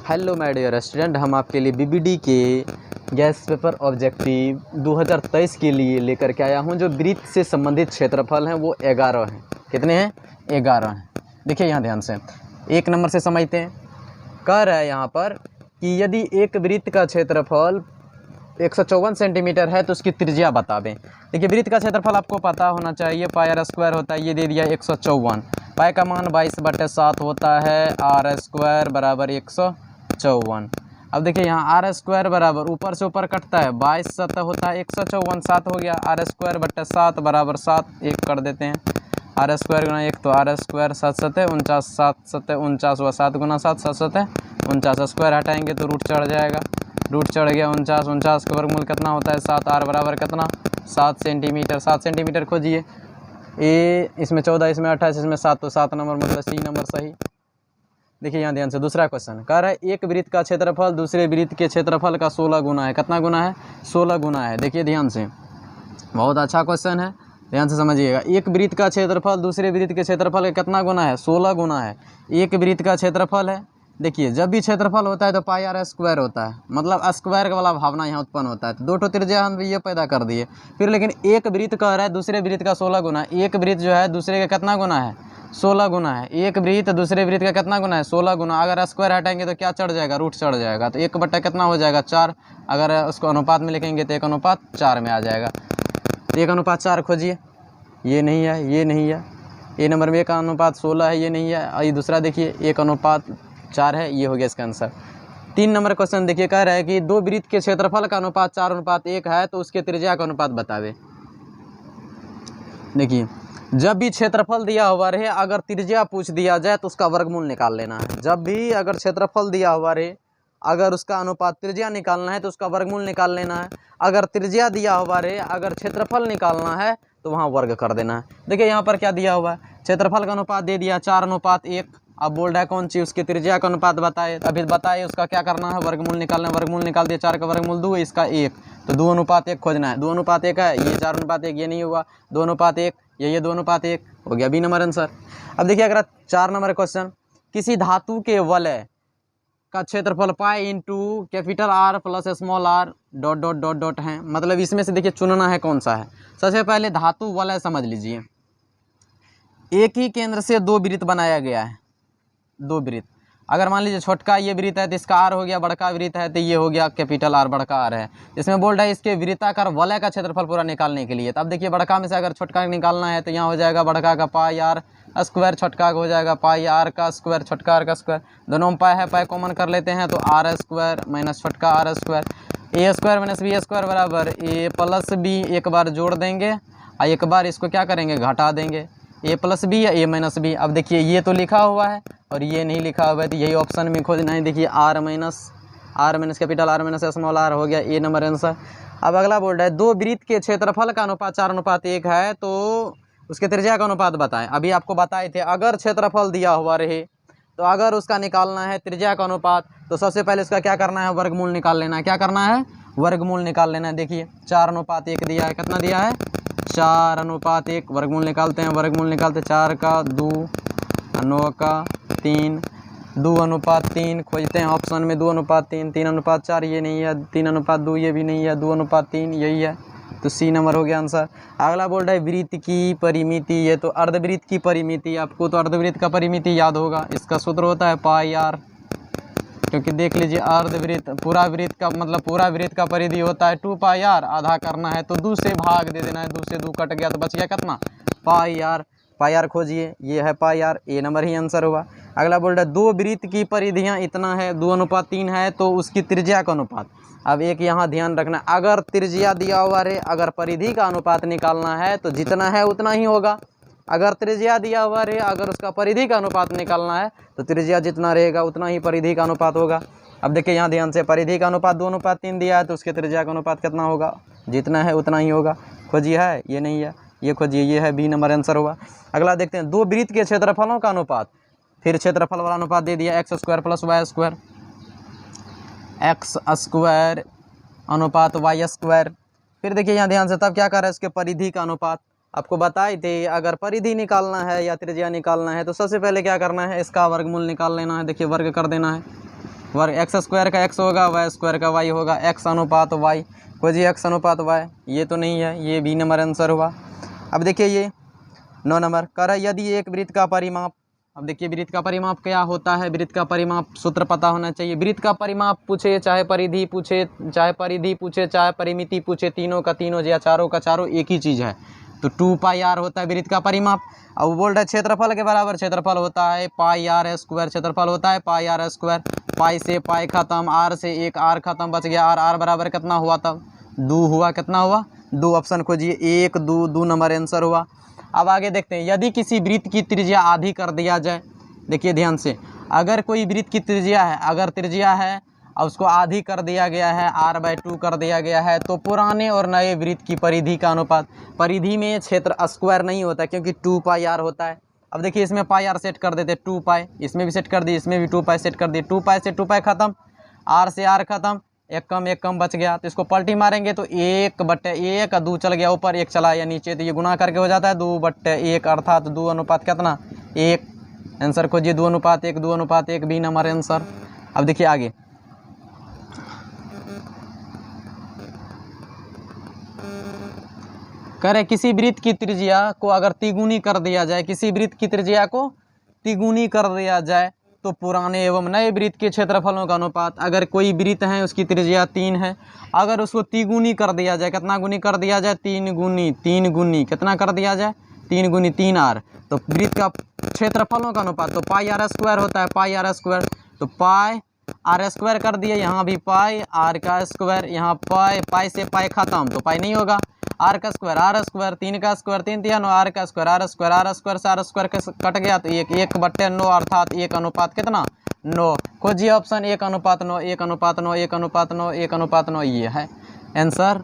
Hello my dear student, हम आपके लिए बीबीडी के गैस पेपर ऑब्जेक्टिव 2023 के लिए लेकर के आया हूं। जो वृत्त से संबंधित क्षेत्रफल हैं वो 11 हैं। कितने हैं? 11 हैं। देखिए यहाँ ध्यान से एक नंबर से समझते हैं। कह रहा है यहाँ पर कि यदि एक वृत्त का क्षेत्रफल 154 सेंटीमीटर है तो उसकी त्रिज्या बतावें। देखिए वृत्त का क्षेत्रफल आपको पता होना चाहिए, पाई आर स्क्वायर होता है। ये दे दिया 154, पाई का मान 22/7 होता है, आर स्क्वायर बराबर 154। अब देखिए यहाँ आर स्क्वायर बराबर ऊपर से ऊपर कटता है, 22 7 होता है, 154 7 हो गया, आर स्क्वायर बट्टे 7 बराबर 7, 1 कर देते हैं। आर स्क्वायर गुना 1 तो आर स्क्वायर 7 7 49, 7 7 49 हुआ, 7 गुना 7 7 7 49, स्क्वायर हटाएंगे तो रूट चढ़ जाएगा, रूट चढ़ गया 49, 49 का वर्गमूल कितना होता है 7, आर बराबर कितना 7 सेंटीमीटर। 7 सेंटीमीटर खोजिए। ए इसमें 14, इसमें 28, इसमें 7, तो 7 नंबर मतलब सी नंबर सही। देखिए यहाँ ध्यान से दूसरा क्वेश्चन कह रहा है एक वृत्त का क्षेत्रफल दूसरे वृत्त के क्षेत्रफल का 16 गुना है। कितना गुना है? 16 गुना है। देखिए ध्यान से, बहुत अच्छा क्वेश्चन है, ध्यान से समझिएगा। एक वृत्त का क्षेत्रफल दूसरे वृत्त के क्षेत्रफल का कितना गुना है? 16 गुना है। एक वृत्त का क्षेत्रफल है, देखिए जब भी क्षेत्रफल होता है तो पाई आर स्क्वायर होता है, मतलब स्क्वायर वाला भावना यहाँ उत्पन्न होता है। तो दो ठो त्रिज्या हम ये पैदा कर दिए। फिर लेकिन एक वृत्त कह रहा है दूसरे वृत्त का 16 गुना। एक वृत्त जो है दूसरे का कितना गुना है? 16 गुना है। एक वृत्त दूसरे वृत्त का कितना गुना है? 16 गुना। अगर स्क्वायर हटाएंगे तो क्या चढ़ जाएगा? रूट चढ़ जाएगा। तो 1 बट्टा कितना हो जाएगा? 4। अगर उसको अनुपात में लिखेंगे तो 1:4 में आ जाएगा। तो 1:4 खोजिए। ये नहीं है, ये नहीं है। ए नंबर में 1:16 है, ये नहीं है। और ये दूसरा देखिए 1:4 है, ये हो गया इसका आंसर। 3 नंबर क्वेश्चन देखिए, कह रहा है कि दो वृत्त के क्षेत्रफल का अनुपात 4:1 है तो उसके त्रिज्या का अनुपात बतावे। देखिए जब भी क्षेत्रफल दिया हुआ रहे, अगर त्रिज्या पूछ दिया जाए तो उसका वर्गमूल निकाल लेना है। जब भी अगर क्षेत्रफल दिया हुआ रहे, अगर उसका अनुपात त्रिज्या निकालना है तो उसका वर्गमूल निकाल लेना है। अगर त्रिज्या दिया हुआ रहे, अगर क्षेत्रफल निकालना है तो वहाँ वर्ग कर देना है। देखिए यहाँ पर क्या दिया हुआ है, क्षेत्रफल का अनुपात दे दिया 4:1। अब बोल रहा है कौन चीज़? उसकी त्रिज्या का अनुपात बताए। अभी बताइए उसका क्या करना है, वर्गमूल निकालना है। वर्गमूल निकाल दिया, 4 का वर्गमूल 2, इसका 1, तो 2:1 खोजना है। 2:1 है, ये 4:1, ये नहीं हुआ। 2:1, ये 2:1 हो गया, बी नंबर आंसर। अब देखिए अगर 4 नंबर क्वेश्चन, किसी धातु के वलय का क्षेत्रफल pi into capital R plus small R dot dot dot dot है। मतलब इसमें से देखिए चुनना है कौन सा है। सबसे पहले धातु वलय समझ लीजिए। एक ही केंद्र से दो वृत्त बनाया गया है, दो वृत्त। अगर मान लीजिए छोटका ये वृत्त है तो इसका आर हो गया, बड़का वृत्त है तो ये हो गया कैपिटल आर, बड़का आर है। इसमें बोल रहा है इसके वृत्ताकार वलय का क्षेत्रफल पूरा निकालने के लिए। तो अब देखिए बड़का में से अगर छोटका निकालना है तो यहाँ हो जाएगा बड़का का पाई आर स्क्वायर, छोटका का हो जाएगा पाई आर का स्क्वायर, छोटका आर का स्क्वायर। दोनों में पाई है, पाई कॉमन कर लेते हैं तो आर स्क्वायर माइनस छोटका R square. A square minus B square बराबर ए प्लस बी। एक बार जोड़ देंगे और एक बार इसको क्या करेंगे? घटा देंगे। ए प्लस बी या ए माइनस बी। अब देखिए ये तो लिखा हुआ है और ये नहीं लिखा हुआ है, तो यही ऑप्शन में खोजना है। देखिए R minus capital R minus small R हो गया, ए नंबर आंसर। अब अगला बोल रहा है दो वृत्त के क्षेत्रफल का अनुपात 4:1 है तो उसके त्रिज्या का अनुपात बताएं। अभी आपको बताए थे अगर क्षेत्रफल दिया हुआ रहे तो अगर उसका निकालना है त्रिज्या का अनुपात तो सबसे पहले उसका क्या करना है? वर्गमूल निकाल लेना है। क्या करना है? वर्गमूल निकाल लेना है। देखिए 4:1 दिया है, कितना दिया है? 4:1। वर्गमूल निकालते हैं, वर्गमूल निकालते 4 का 2, 9 का 3, 2:3 खोजते हैं ऑप्शन में। 2:3, 3:4 ये नहीं है, 3:2 ये भी नहीं है, 2:3 यही है, तो सी नंबर हो गया आंसर। अगला बोल रहा है वृत्त की परिमिति। ये तो अर्धवृत्त की परिमिति, आपको तो अर्धवृत्त का परिमिति याद होगा। इसका सूत्र होता है पाई आर, क्योंकि देख लीजिए अर्धवृत्त पूरा वृत्त का मतलब पूरा वृत्त का परिधि होता है 2 पाई आर। आधा करना है तो 2 से भाग दे देना है, 2 से 2 कट गया तो बच गया कितना? पाई आर। पाई आर खोजिए, ये है पाई आर, ए नंबर ही आंसर हुआ। अगला बोल रहा है दो वृत्त की परिधियाँ इतना है, 2:3 है तो उसकी त्रिज्या का अनुपात। अब एक यहाँ ध्यान रखना, अगर त्रिज्या दिया हुआ रहे, अगर परिधि का अनुपात निकालना है तो जितना है उतना ही होगा। अगर त्रिज्या दिया हुआ रहे, अगर उसका परिधि का अनुपात निकालना है तो त्रिज्या जितना रहेगा उतना ही परिधि का अनुपात होगा। अब देखिए यहाँ ध्यान से, परिधि का अनुपात 2:3 दिया है तो उसके त्रिज्या का अनुपात कितना होगा? जितना है उतना ही होगा। खोजिए, है ये नहीं है, ये खोजिए, ये है, बी नंबर आंसर होगा। अगला देखते हैं दो वृत्त के क्षेत्रफलों का अनुपात। फिर क्षेत्रफल वाला अनुपात दे दिया x square plus Y square, X square अनुपात वाई स्क्वायर। फिर देखिए यहाँ ध्यान से, तब क्या कर रहा है? इसके परिधि का अनुपात। आपको बताए थे अगर परिधि निकालना है या त्रिज्या निकालना है तो सबसे पहले क्या करना है? इसका वर्गमूल निकाल लेना है। देखिए वर्ग कर देना है, वर्ग एक्स स्क्वायर का एक्स होगा, वाई स्क्वायर का वाई होगा, एक्स अनुपात वाई। खोजिए एक्स अनुपात वाई, ये तो नहीं है, ये बी नंबर आंसर हुआ। अब देखिए ये 9 नंबर कह रहा है यदि एक वृत्त का परिमाप, अब देखिए वृत्त का परिमाप क्या होता है, वृत्त का परिमाप सूत्र पता होना चाहिए। वृत्त का परिमाप पूछे, चाहे परिधि पूछे, चाहे परिमिति पूछे, तीनों का तीनों या चारों का चारों एक ही चीज़ है, तो 2 पाई आर होता है वृत्त का परिमाप। अब वो बोल रहा है क्षेत्रफल के बराबर क्षेत्रफल होता है पाई आर स्क्वायर, क्षेत्रफल होता है पाई आर स्क्वायर। पाई से पाई खत्म, आर से एक आर खत्म, बच गया आर। आर बराबर कितना हुआ तब 2 हुआ, कितना हुआ 2। ऑप्शन खोजिए 1 2, 2 नंबर आंसर हुआ। अब आगे देखते हैं, यदि किसी वृत्त की त्रिज्या आधी कर दिया जाए, देखिए ध्यान से, अगर कोई वृत्त की त्रिज्या है, अगर त्रिज्या है और उसको आधी कर दिया गया है, r/2 कर दिया गया है, तो पुराने और नए वृत्त की परिधि का अनुपात, परिधि में क्षेत्र स्क्वायर नहीं होता क्योंकि 2 पाई आर होता है। अब देखिए इसमें पाई आर सेट कर देते 2 पाई, इसमें भी सेट कर दिए, इसमें भी 2 पाई सेट कर दिए। 2 पाई से 2 पाई खत्म, आर से आर खत्म, एक कम बच गया, तो इसको पलटी मारेंगे तो 1/1, 2 चल गया ऊपर, 1 चला या नीचे, तो ये गुना करके हो जाता है 2/1, अर्थात 2 अनुपात कितना 1। आंसर खोजिए 2 अनुपात 1, 2 अनुपात 1 बी नंबर आंसर। अब देखिए आगे, कह रहे किसी वृत्त की त्रिज्या को अगर तिगुनी कर दिया जाए, किसी वृत्त की त्रिज्या को तिगुनी कर दिया जाए तो पुराने एवं नए वृत्त के क्षेत्रफलों का अनुपात, अगर कोई वृत्त है उसकी त्रिज्या 3 है, अगर उसको तिगुनी कर दिया जाए, कितना गुनी कर दिया जाए 3 गुनी, कितना कर दिया जाए 3 गुनी 3 आर, तो वृत्त का क्षेत्रफलों का अनुपात तो पाई आर स्क्वायर होता है, पाई आर स्क्वायर, तो पाई आर स्क्वायर कर दिए, यहाँ भी पाई आर का स्क्वायर, यहाँ पाई, पाई से पाई खत्म तो पाई नहीं होगा, आर का स्क्वायर आर स्क्वायर, 3 का स्क्वायर 3 3 आर का square R square, R square से आर स्क्वायर कट गया तो 1/9, अर्थात 1 अनुपात कितना 9। खोजिए ऑप्शन 1 अनुपात 9, 1 अनुपात 9, 1 अनुपात 9, 1 अनुपात 9, ये है आंसर।